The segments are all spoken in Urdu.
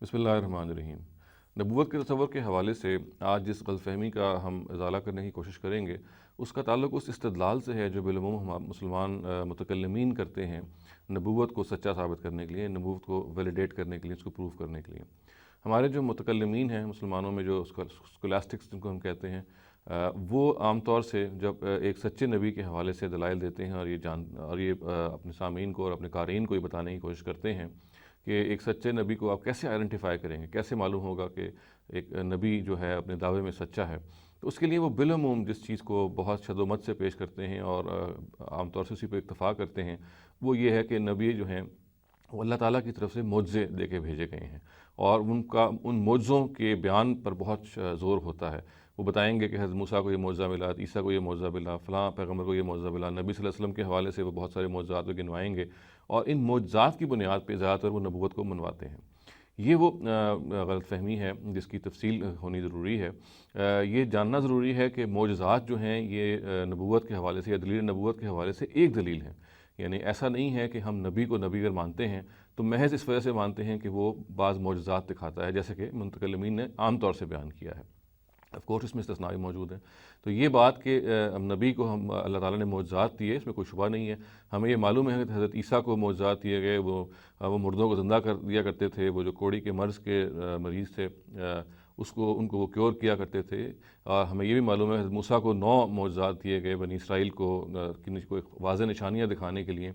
بسم اللہ الرحمن الرحیم۔ نبوت کے تصور کے حوالے سے آج جس غلط فہمی کا ہم ازالہ کرنے کی کوشش کریں گے اس کا تعلق اس استدلال سے ہے جو بالعموم ہم مسلمان متکلمین کرتے ہیں نبوت کو سچا ثابت کرنے کے لیے، نبوت کو ویلیڈیٹ کرنے کے لیے، اس کو پروف کرنے کے لیے۔ ہمارے جو متکلمین ہیں مسلمانوں میں، جو اسکولاسٹکس جن کو ہم کہتے ہیں، وہ عام طور سے جب ایک سچے نبی کے حوالے سے دلائل دیتے ہیں اور یہ اپنے سامعین کو اور اپنے قارئین کو یہ بتانے کی کوشش کرتے ہیں کہ ایک سچے نبی کو آپ کیسے آئیڈینٹیفائی کریں گے، کیسے معلوم ہوگا کہ ایک نبی جو ہے اپنے دعوے میں سچا ہے۔ تو اس کے لیے وہ بالعموم جس چیز کو بہت شد و مت سے پیش کرتے ہیں اور عام طور سے اسی پہ اکتفا کرتے ہیں، وہ یہ ہے کہ نبی جو ہیں وہ اللہ تعالیٰ کی طرف سے معجزے دے کے بھیجے گئے ہیں، اور ان معجزوں کے بیان پر بہت زور ہوتا ہے۔ وہ بتائیں گے کہ حضرت موسیٰ کو یہ معجزہ ملا، عیسیٰ کو یہ معجزہ ملا، فلاں پیغمبر کو یہ معجزہ ملا۔ نبی صلی اللہ علیہ وسلم کے حوالے سے وہ بہت سارے معجزات کو گنوائیں گے، اور ان معجزات کی بنیاد پہ زیادہ تر وہ نبوت کو منواتے ہیں۔ یہ وہ غلط فہمی ہے جس کی تفصیل ہونی ضروری ہے۔ یہ جاننا ضروری ہے کہ معجزات جو ہیں یہ نبوت کے حوالے سے یا دلیل نبوت کے حوالے سے ایک دلیل ہے۔ یعنی ایسا نہیں ہے کہ ہم نبی کو نبی اگر مانتے ہیں تو محض اس وجہ سے مانتے ہیں کہ وہ بعض معجزات دکھاتا ہے، جیسے کہ متکلمین نے عام طور سے بیان کیا ہے۔ آف کورس اس میں استثناء بھی موجود ہیں۔ تو یہ بات کہ نبی کو ہم اللہ تعالیٰ نے معجزات دیے، اس میں کوئی شبہ نہیں ہے۔ ہمیں یہ معلوم ہے کہ حضرت عیسیٰ کو معجزات دیے گئے، وہ مردوں کو زندہ کر دیا کرتے تھے، وہ جو کوڑی کے مرض کے مریض تھے ان کو وہ کیور کیا کرتے تھے۔ اور ہمیں یہ بھی معلوم ہے حضرت موسیٰ کو 9 معجزات دیے گئے بنی اسرائیل کو واضح نشانیاں دکھانے کے لیے،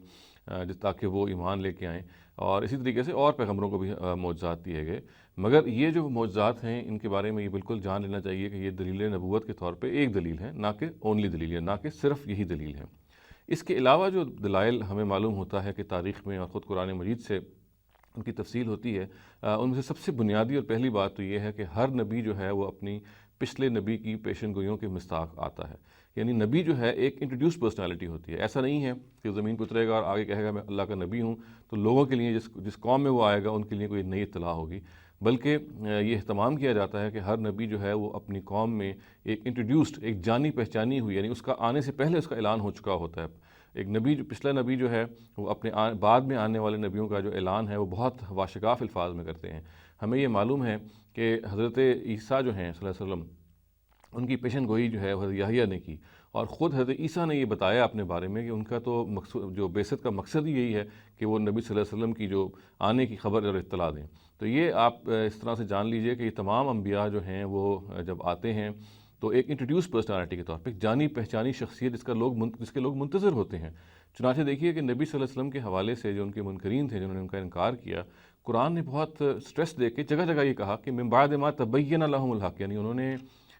تاکہ وہ ایمان لے کے آئیں، اور اسی طریقے سے اور پیغمبروں کو بھی معجزات دیے گئے۔ مگر یہ جو معجزات ہیں ان کے بارے میں یہ بالکل جان لینا چاہیے کہ یہ دلیل نبوت کے طور پہ ایک دلیل ہے، نہ کہ اونلی دلیل ہے، نہ کہ صرف یہی دلیل ہے۔ اس کے علاوہ جو دلائل ہمیں معلوم ہوتا ہے کہ تاریخ میں اور خود قرآن مجید سے ان کی تفصیل ہوتی ہے، ان میں سے سب سے بنیادی اور پہلی بات تو یہ ہے کہ ہر نبی جو ہے وہ اپنی پچھلے نبی کی پیشن گوئیوں کے مستاق آتا ہے۔ یعنی نبی جو ہے ایک انٹروڈیوس پرسنالٹی ہوتی ہے۔ ایسا نہیں ہے کہ زمین پہ اترے گا اور آگے کہے گا میں اللہ کا نبی ہوں، تو لوگوں کے لیے جس قوم میں وہ آئے گا ان کے لیے کوئی نئی اطلاع ہوگی، بلکہ یہ اہتمام کیا جاتا ہے کہ ہر نبی جو ہے وہ اپنی قوم میں ایک انٹروڈیوسڈ، ایک جانی پہچانی ہوئی، یعنی اس کا آنے سے پہلے اس کا اعلان ہو چکا ہوتا ہے۔ ایک نبی پچھلا نبی جو ہے وہ اپنے بعد میں آنے والے نبیوں کا جو اعلان ہے وہ بہت واشگاف الفاظ میں کرتے ہیں۔ ہمیں یہ معلوم ہے کہ حضرت عیسیٰ جو ہیں صلی اللہ علیہ وسلم، ان کی پیشن گوئی جو ہے حضرت یحییٰ نے کی، اور خود حضرت عیسیٰ نے یہ بتایا اپنے بارے میں کہ ان کا تو جو بعثت کا مقصد ہی یہی ہے کہ وہ نبی صلی اللہ علیہ وسلم کی جو آنے کی خبر اور اطلاع دیں۔ تو یہ آپ اس طرح سے جان لیجئے کہ یہ تمام انبیاء جو ہیں وہ جب آتے ہیں تو ایک انٹروڈیوس پرسنالٹی کے طور پہ ایک جانی پہچانی شخصیت جس کے لوگ منتظر ہوتے ہیں۔ چنانچہ دیکھیے کہ نبی صلی اللہ علیہ وسلم کے حوالے سے جو ان کے منکرین تھے، جنہوں نے ان کا انکار کیا، قرآن نے بہت سٹریس دے کے جگہ جگہ یہ کہا کہ من بعد ما تبین لهم الحق، یعنی انہوں نے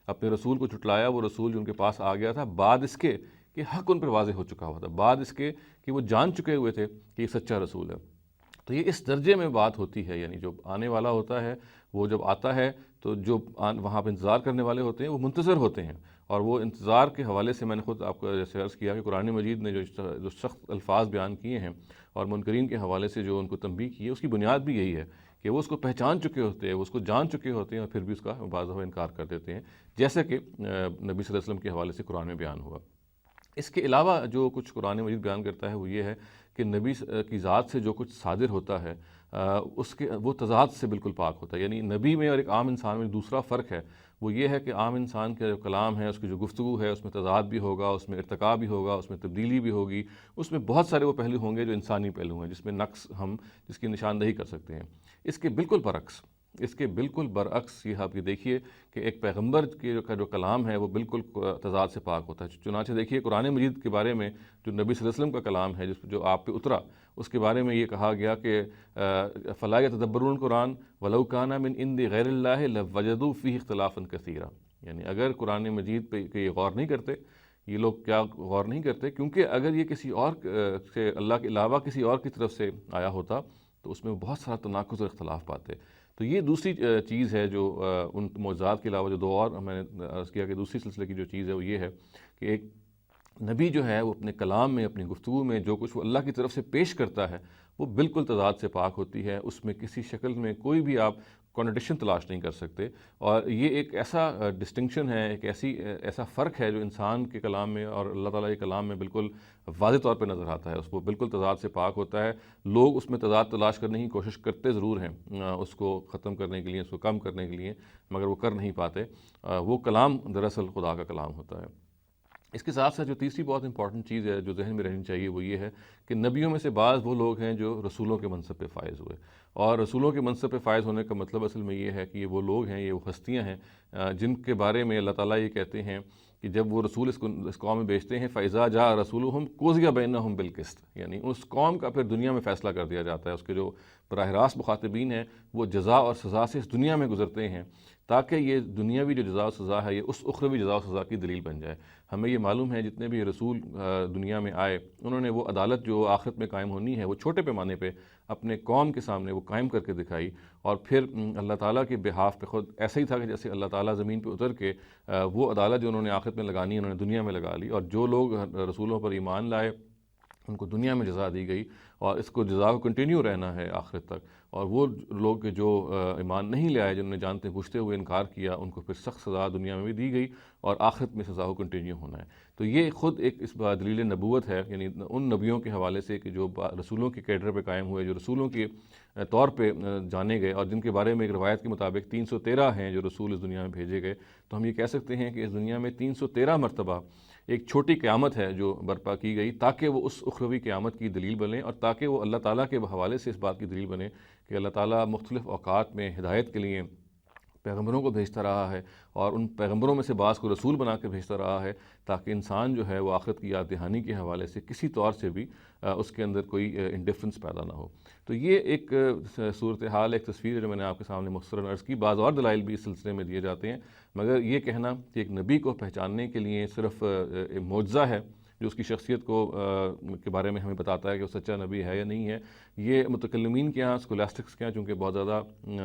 اپنے رسول کو جھٹلایا، وہ رسول جو ان کے پاس آ گیا تھا بعد اس کے کہ حق ان پر واضح ہو چکا ہوا تھا، بعد اس کے کہ وہ جان چکے ہوئے تھے کہ یہ سچا رسول ہے۔ تو یہ اس درجے میں بات ہوتی ہے، یعنی جو آنے والا ہوتا ہے وہ جب آتا ہے تو جو وہاں پہ انتظار کرنے والے ہوتے ہیں وہ منتظر ہوتے ہیں، اور وہ انتظار کے حوالے سے میں نے خود آپ کو جیسے عرض کیا کہ قرآن مجید نے جو سخت الفاظ بیان کیے ہیں اور منکرین کے حوالے سے جو ان کو تنبیہ کی ہے، اس کی بنیاد بھی یہی ہے کہ وہ اس کو پہچان چکے ہوتے ہیں، وہ اس کو جان چکے ہوتے ہیں، اور پھر بھی اس کا بعض دفعہ انکار کر دیتے ہیں، جیسے کہ نبی صلی اللہ علیہ وسلم کے حوالے سے قرآن میں بیان ہوا۔ اس کے علاوہ جو کچھ قرآن مجید بیان کرتا ہے وہ یہ ہے کہ نبی کی ذات سے جو کچھ صادر ہوتا ہے وہ تضاد سے بالکل پاک ہوتا ہے۔ یعنی نبی میں اور ایک عام انسان میں دوسرا فرق ہے، وہ یہ ہے کہ عام انسان کا جو کلام ہے، اس کی جو گفتگو ہے، اس میں تضاد بھی ہوگا، اس میں ارتقاء بھی ہوگا، اس میں تبدیلی بھی ہوگی، اس میں بہت سارے وہ پہلو ہوں گے جو انسانی پہلو ہیں، جس میں نقص جس کی نشاندہی کر سکتے ہیں۔ اس کے بالکل برعکس یہ آپ یہ دیکھیے کہ ایک پیغمبر کا جو کلام ہے وہ بالکل تضاد سے پاک ہوتا ہے۔ چنانچہ دیکھیے قرآن مجید کے بارے میں جو نبی صلی اللہ علیہ وسلم کا کلام ہے جو آپ پہ اترا، اس کے بارے میں یہ کہا گیا کہ فلا یتدبرون القرآن ولو کان من عند غیر اللہ لوجدوا فیہ اختلافا کثیرا، یعنی اگر قرآن مجید پہ یہ غور نہیں کرتے، یہ لوگ کیا غور نہیں کرتے، کیونکہ اگر یہ کسی اور سے اللہ کے علاوہ کسی اور کی طرف سے آیا ہوتا تو اس میں بہت سارا تناقض اور اختلاف پاتے۔ تو یہ دوسری چیز ہے جو ان معجزات کے علاوہ جو دو اور میں نے عرض کیا کہ دوسری سلسلے کی جو چیز ہے وہ یہ ہے کہ ایک نبی جو ہے وہ اپنے کلام میں، اپنی گفتگو میں جو کچھ وہ اللہ کی طرف سے پیش کرتا ہے وہ بالکل تضاد سے پاک ہوتی ہے، اس میں کسی شکل میں کوئی بھی آپ کانٹرڈکشن تلاش نہیں کر سکتے، اور یہ ایک ایسا ڈسٹنکشن ہے، ایک ایسا فرق ہے جو انسان کے کلام میں اور اللہ تعالیٰ کے کلام میں بالکل واضح طور پہ نظر آتا ہے، اس کو بالکل تضاد سے پاک ہوتا ہے۔ لوگ اس میں تضاد تلاش کرنے کی کوشش کرتے ضرور ہیں اس کو ختم کرنے کے لیے، اس کو کم کرنے کے لیے، مگر وہ کر نہیں پاتے۔ وہ کلام دراصل خدا کا کلام ہوتا ہے۔ اس کے ساتھ ساتھ جو تیسری بہت امپورٹنٹ چیز ہے جو ذہن میں رہنی چاہیے وہ یہ ہے کہ نبیوں میں سے بعض وہ لوگ ہیں جو رسولوں کے منصب پہ فائز ہوئے، اور رسولوں کے منصب پہ فائز ہونے کا مطلب اصل میں یہ ہے کہ یہ وہ لوگ ہیں، یہ وہ ہستیاں ہیں جن کے بارے میں اللہ تعالیٰ یہ کہتے ہیں کہ جب وہ رسول اس قوم میں بھیجتے ہیں فَإِذَا جَاءَ رَسُولُهُمْ قُضِيَ بَيْنَهُمْ بِالْقِسْطِ، یعنی اس قوم کا پھر دنیا میں فیصلہ کر دیا جاتا ہے، اس کے جو براہ راست مخاطبین ہیں وہ جزا اور سزا سے اس دنیا میں گزرتے ہیں، تاکہ یہ دنیاوی جو جزا و سزا ہے یہ اس اخروی جزا و سزا کی دلیل بن جائے۔ ہمیں یہ معلوم ہے جتنے بھی رسول دنیا میں آئے انہوں نے وہ عدالت جو آخرت میں قائم ہونی ہے وہ چھوٹے پیمانے پہ اپنے قوم کے سامنے وہ قائم کر کے دکھائی، اور پھر اللہ تعالیٰ کے بہاف پہ خود ایسا ہی تھا کہ جیسے اللہ تعالیٰ زمین پہ اتر کے وہ عدالت جو انہوں نے آخرت میں لگانی ہے انہوں نے دنیا میں لگا لی، اور جو لوگ رسولوں پر ایمان لائے ان کو دنیا میں جزا دی گئی، اور اس کو جزا کو کنٹینیو رہنا ہے آخرت تک، اور وہ لوگ جو ایمان نہیں لے آئے، جنہوں نے جانتے پوچھتے ہوئے انکار کیا، ان کو پھر سخت سزا دنیا میں بھی دی گئی اور آخرت میں سزا کو کنٹینیو ہونا ہے۔ تو یہ خود ایک اس دلیل نبوت ہے، یعنی ان نبیوں کے حوالے سے کہ جو رسولوں کے کیڈر پہ قائم ہوئے، جو رسولوں کے طور پہ جانے گئے، اور جن کے بارے میں ایک روایت کے مطابق 313 ہیں جو رسول اس دنیا میں بھیجے گئے، تو ہم یہ کہہ سکتے ہیں کہ اس دنیا میں 313 مرتبہ ایک چھوٹی قیامت ہے جو برپا کی گئی تاکہ وہ اس اخروی قیامت کی دلیل بنے، اور تاکہ وہ اللہ تعالیٰ کے حوالے سے اس بات کی دلیل بنے کہ اللہ تعالیٰ مختلف اوقات میں ہدایت کے لیے پیغمبروں کو بھیجتا رہا ہے، اور ان پیغمبروں میں سے بعض کو رسول بنا کے بھیجتا رہا ہے تاکہ انسان جو ہے وہ آخرت کی یاد دہانی کے حوالے سے کسی طور سے بھی اس کے اندر کوئی انڈیفرنس پیدا نہ ہو۔ تو یہ ایک صورتحال، ایک تصویر ہے جو میں نے آپ کے سامنے مختصراً عرض کی۔ بعض اور دلائل بھی اس سلسلے میں دیے جاتے ہیں، مگر یہ کہنا کہ ایک نبی کو پہچاننے کے لیے صرف معجزہ ہے جو اس کی شخصیت کو کے بارے میں ہمیں بتاتا ہے کہ وہ سچا نبی ہے یا نہیں ہے، یہ متکلمین کے ہاں، اسکولاسٹکس کے ہاں چونکہ بہت زیادہ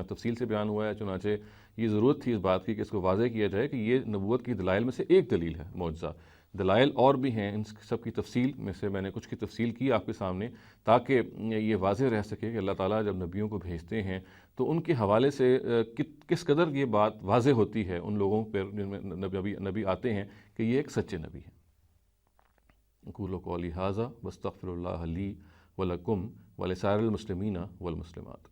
تفصیل سے بیان ہوا ہے، چنانچہ یہ ضرورت تھی اس بات کی کہ اس کو واضح کیا جائے کہ یہ نبوت کی دلائل میں سے ایک دلیل ہے معجزہ۔ دلائل اور بھی ہیں، ان سب کی تفصیل میں سے میں نے کچھ کی تفصیل کی آپ کے سامنے تاکہ یہ واضح رہ سکے کہ اللہ تعالیٰ جب نبیوں کو بھیجتے ہیں تو ان کے حوالے سے کس قدر یہ بات واضح ہوتی ہے ان لوگوں پر جن میں نبی آتے ہیں کہ یہ ایک سچے نبی ہیں۔ اقول قولی ھذا واستغفر اللہ لی ولکم ولسائر المسلمین والمسلمات۔